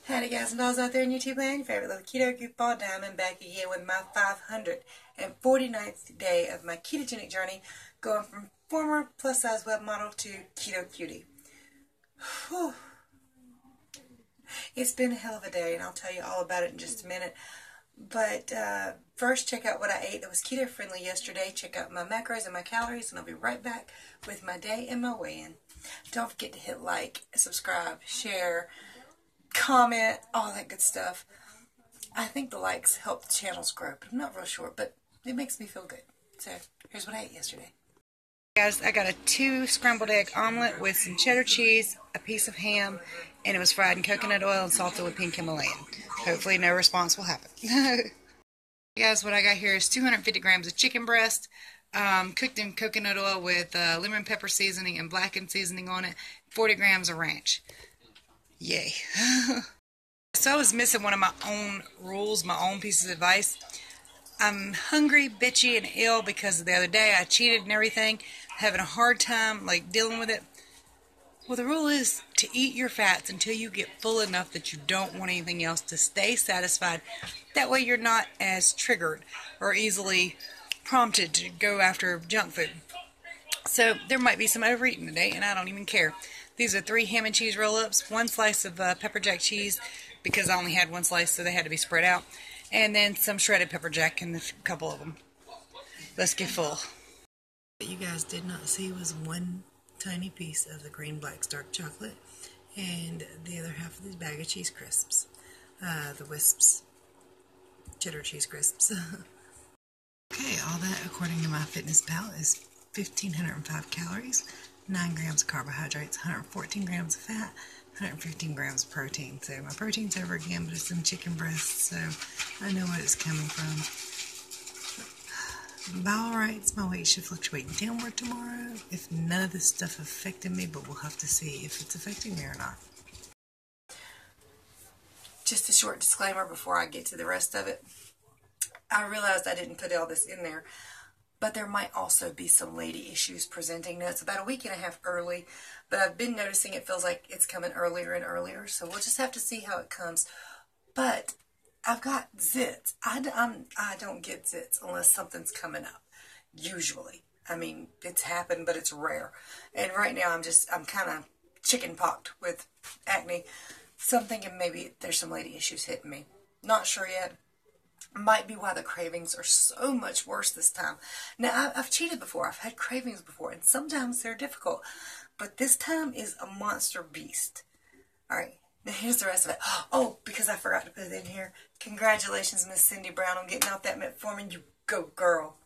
Howdy guys and dolls out there in YouTube land, your favorite little keto goofball Diamond back again with my 549th day of my ketogenic journey, going from former plus size web model to keto cutie. Whew. It's been a hell of a day and I'll tell you all about it in just a minute. But first, check out what I ate that was keto friendly yesterday. Check out my macros and my calories, and I'll be right back with my day and my weigh-in. Don't forget to hit like, subscribe, share, comment, all that good stuff. I think the likes help the channels grow, but I'm not real sure, but it makes me feel good. So here's what I ate yesterday. Guys, I got a 2 scrambled egg omelet with some cheddar cheese, a piece of ham, and it was fried in coconut oil and salted with pink Himalayan. Hopefully no response will happen. Guys, what I got here is 250 grams of chicken breast, cooked in coconut oil with lemon pepper seasoning and blackened seasoning on it, 40 grams of ranch. Yay. So I was missing one of my own rules, my own pieces of advice. I'm hungry, bitchy, and ill because the other day I cheated and everything, having a hard time like dealing with it. Well, the rule is to eat your fats until you get full enough that you don't want anything else, to stay satisfied. That way you're not as triggered or easily prompted to go after junk food. So there might be some overeating today, and I don't even care. These are 3 ham and cheese roll-ups, 1 slice of pepper jack cheese, because I only had 1 slice, so they had to be spread out, and then some shredded pepper jack and a couple of them. Let's get full. What you guys did not see was 1 tiny piece of the green black dark chocolate and the other half of this bag of cheese crisps. The Wisps cheddar cheese crisps. Okay, all that according to MyFittnessPal is 1,505 calories, 9 grams of carbohydrates, 114 grams of fat, 115 grams of protein. So my protein's over again, but it's in chicken breast, so I know what it's coming from. By all rights, my weight should fluctuate downward tomorrow if none of this stuff affected me, but we'll have to see if it's affecting me or not. Just a short disclaimer before I get to the rest of it. I realized I didn't put all this in there, but there might also be some lady issues presenting. Now, it's about a week and a half early, but I've been noticing it feels like it's coming earlier and earlier, so we'll just have to see how it comes. But I've got zits. I don't get zits unless something's coming up, usually. I mean, it's happened, but it's rare. And right now I'm kind of chicken-poxed with acne, so I'm thinking maybe there's some lady issues hitting me. Not sure yet. Might be why the cravings are so much worse this time. Now, I've cheated before. I've had cravings before, and sometimes they're difficult. But this time is a monster beast. Alright, now here's the rest of it. Oh, because I forgot to put it in here. Congratulations, Miss Cindy Brown, on getting out that metformin. You go, girl.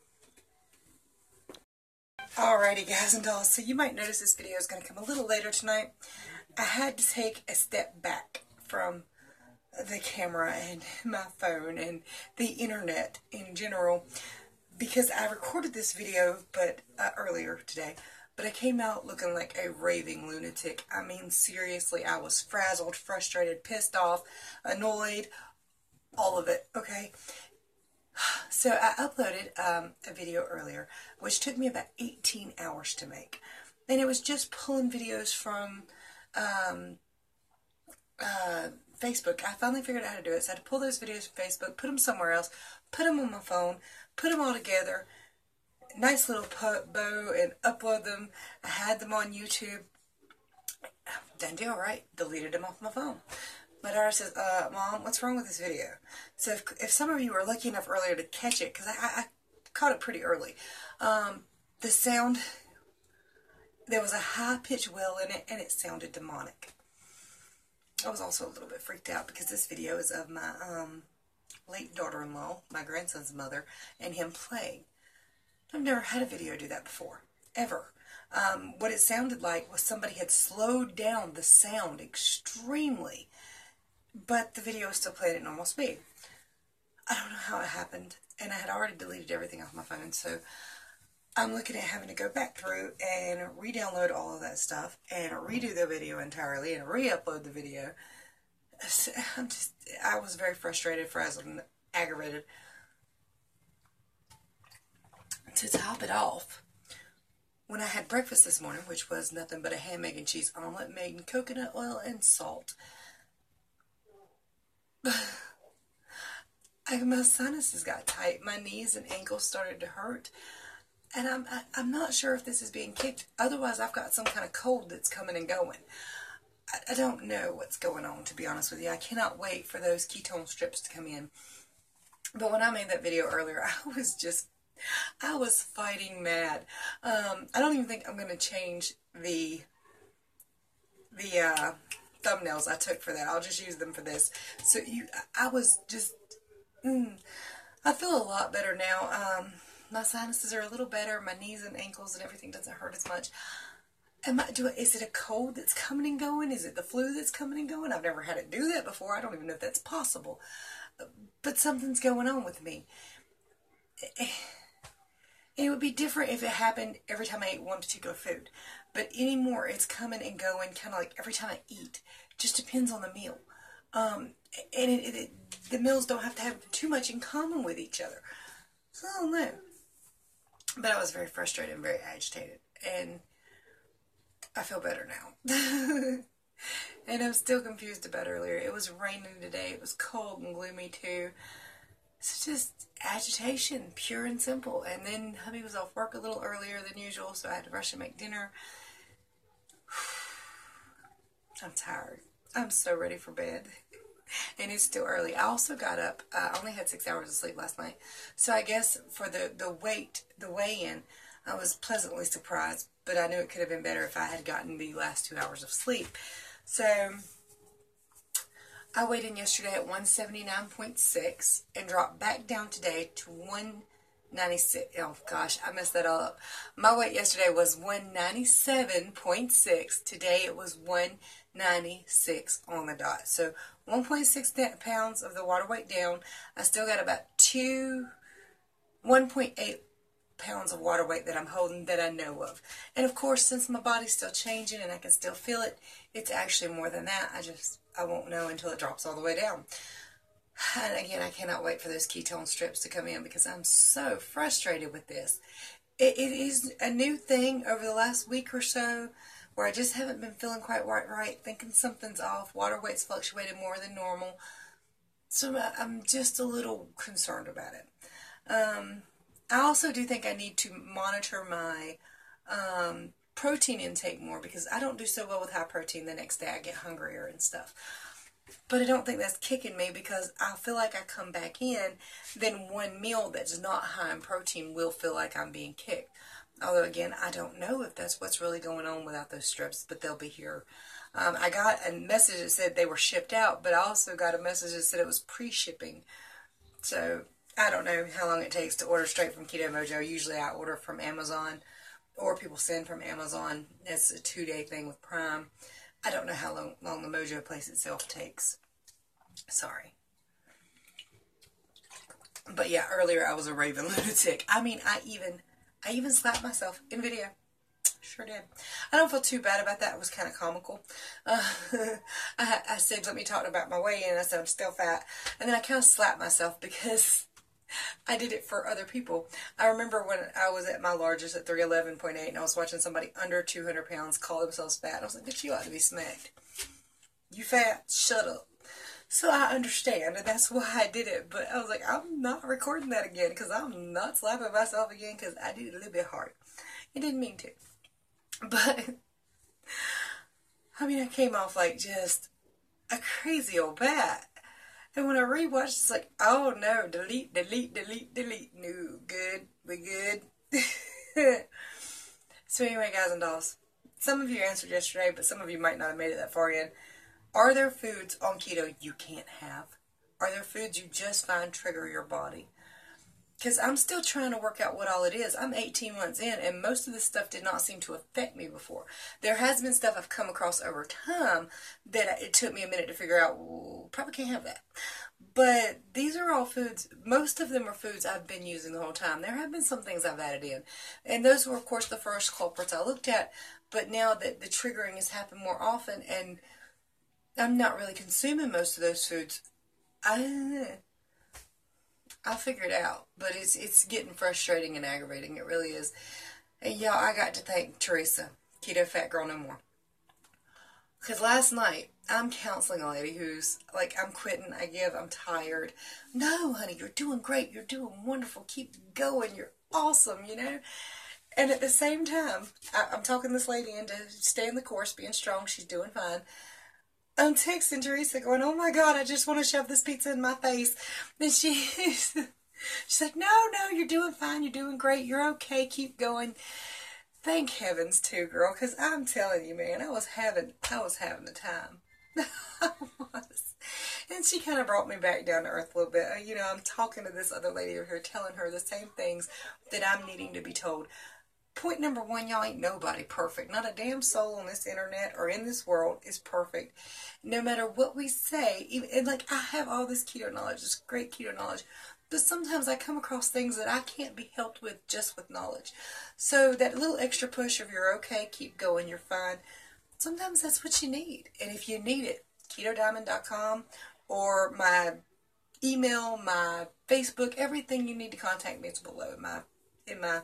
Alrighty, guys and dolls. So you might notice this video is going to come a little later tonight. I had to take a step back from the camera and my phone and the internet in general, because I recorded this video earlier today, but I came out looking like a raving lunatic. I mean, seriously, I was frazzled, frustrated, pissed off, annoyed, all of it, okay? So I uploaded a video earlier, which took me about 18 hours to make, and it was just pulling videos from Facebook. I finally figured out how to do it, so I had to pull those videos from Facebook, put them somewhere else, put them on my phone, put them all together, nice little bow, and upload them. I had them on YouTube. Done deal, right? Deleted them off my phone. My daughter says, Mom, what's wrong with this video? So if some of you were lucky enough earlier to catch it, because I caught it pretty early, the sound, there was a high-pitched wail in it, and it sounded demonic. I was also a little bit freaked out because this video is of my late daughter-in-law, my grandson's mother, and him playing. I've never had a video do that before, ever. What it sounded like was somebody had slowed down the sound extremely, but the video was still playing at normal speed. I don't know how it happened, and I had already deleted everything off my phone, so I'm looking at having to go back through and re-download all of that stuff and redo the video entirely and re-upload the video. I was very frustrated, frazzled, and aggravated. To top it off, when I had breakfast this morning, which was nothing but a ham, egg, and cheese omelet made in coconut oil and salt, my sinuses got tight. My knees and ankles started to hurt. And I'm not sure if this is being kicked. Otherwise, I've got some kind of cold that's coming and going. I don't know what's going on, to be honest with you. I cannot wait for those ketone strips to come in. But when I made that video earlier, I was fighting mad. I don't even think I'm going to change the thumbnails I took for that. I'll just use them for this. So I was just, I feel a lot better now. My sinuses are a little better. My knees and ankles and everything doesn't hurt as much. Is it a cold that's coming and going? Is it the flu that's coming and going? I've never had it do that before. I don't even know if that's possible. But something's going on with me. It would be different if it happened every time I ate one particular food. But anymore, it's coming and going kind of like every time I eat. It just depends on the meal. And the meals don't have to have too much in common with each other. So I don't know. But I was very frustrated and very agitated. And I feel better now. And I'm still confused about earlier. It was raining today. It was cold and gloomy too. It's just agitation, pure and simple. And then hubby was off work a little earlier than usual, so I had to rush and make dinner. I'm tired. I'm so ready for bed. And it's still early. I also got up. I only had 6 hours of sleep last night. So I guess for the weigh-in, I was pleasantly surprised. But I knew it could have been better if I had gotten the last 2 hours of sleep. So I weighed in yesterday at 179.6 and dropped back down today to 196. Oh gosh, I messed that all up. My weight yesterday was 197.6. Today it was 196 on the dot. So 1.6 pounds of the water weight down. I still got about 1.8 pounds of water weight that I'm holding that I know of. And of course, since my body's still changing and I can still feel it, it's actually more than that. I won't know until it drops all the way down. And again, I cannot wait for those ketone strips to come in because I'm so frustrated with this. It is a new thing over the last week or so where I just haven't been feeling quite right, thinking something's off. Water weight's fluctuated more than normal. So I'm just a little concerned about it. I also do think I need to monitor my protein intake more because I don't do so well with high protein. The next day I get hungrier and stuff. But I don't think that's kicking me because I feel like I come back in, then one meal that's not high in protein will feel like I'm being kicked. Although, again, I don't know if that's what's really going on without those strips, but they'll be here. I got a message that said they were shipped out, but I also got a message that said it was pre-shipping. So I don't know how long it takes to order straight from Keto Mojo. Usually I order from Amazon or people send from Amazon. It's a 2-day thing with Prime. I don't know how long the Mojo place itself takes. Sorry. But yeah, earlier I was a raving lunatic. I mean, I even slapped myself in video. Sure did. I don't feel too bad about that. It was kind of comical. I said, let me talk about my weigh-in. I said, I'm still fat. And then I kind of slapped myself because I did it for other people. I remember when I was at my largest at 311.8 and I was watching somebody under 200 pounds call themselves fat. I was like, bitch, you ought to be smacked. You fat? Shut up. So I understand, and that's why I did it. But I was like, I'm not recording that again because I'm not slapping myself again because I did it a little bit hard. I didn't mean to. But, I mean, I came off like just a crazy old bat. And when I rewatched, it's like, oh no, delete, delete, delete, delete. No, good, we good. So anyway, guys and dolls, some of you answered yesterday, but some of you might not have made it that far in. Are there foods on keto you can't have? Are there foods you just find trigger your body? Because I'm still trying to work out what all it is. I'm 18 months in, and most of this stuff did not seem to affect me before. There has been stuff I've come across over time that it took me a minute to figure out, well, probably can't have that. But these are all foods, most of them are foods I've been using the whole time. There have been some things I've added in. And those were, of course, the first culprits I looked at. But now that the triggering has happened more often, and I'm not really consuming most of those foods, I'll figure it out, but it's getting frustrating and aggravating. It really is. And y'all, I got to thank Teresa, Keto Fat Girl No More. Because last night, I'm counseling a lady who's like, I'm quitting, I'm tired. No, honey, you're doing great. You're doing wonderful. Keep going. You're awesome, you know? And at the same time, I'm talking this lady into staying the course, being strong. She's doing fine. I'm texting Teresa going, oh my God, I just want to shove this pizza in my face. And she's like, no, you're doing fine. You're doing great. You're okay. Keep going. Thank heavens too, girl, because I'm telling you, man, I was having the time. I was. And she kind of brought me back down to earth a little bit. You know, I'm talking to this other lady over here, telling her the same things that I'm needing to be told. Point number one, y'all, ain't nobody perfect. Not a damn soul on this internet or in this world is perfect. No matter what we say, and like, I have all this keto knowledge, this great keto knowledge, but sometimes I come across things that I can't be helped with just with knowledge. So that little extra push of you're okay, keep going, you're fine, sometimes that's what you need. And if you need it, KetoDiamond.com or my email, my Facebook, everything you need to contact me is below in my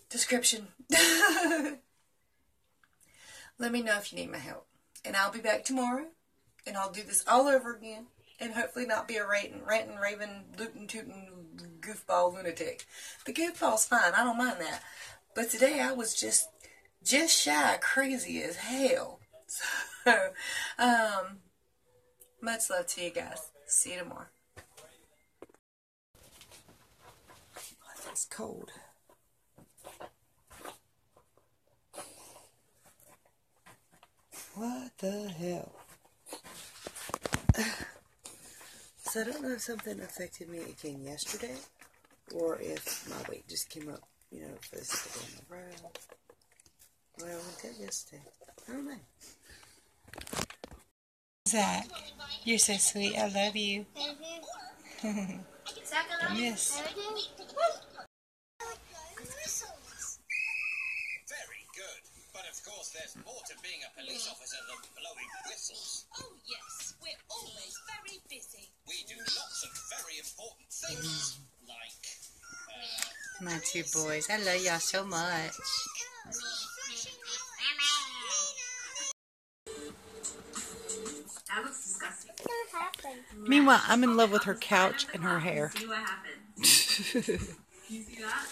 description. Let me know if you need my help. And I'll be back tomorrow, and I'll do this all over again. And hopefully not be a ranting, raving, lootin', tootin', goofball lunatic. The goofball's fine. I don't mind that. But today I was just shy crazy as hell. So, much love to you guys. See you tomorrow. It's cold. What the hell? So I don't know if something affected me again yesterday, or if my weight just came up, you know, for this to go on the road. Well, I went there yesterday. I don't know. Zach, you're so sweet. I love you. Yes. Very good. But of course there's more to being a police officer than blowing whistles. Oh yes, we're always very busy. We do lots of very important things, like, My two boys. I love y'all so much. That looks disgusting. Meanwhile, I'm in love with her couch and her hair. See what happens. You see that?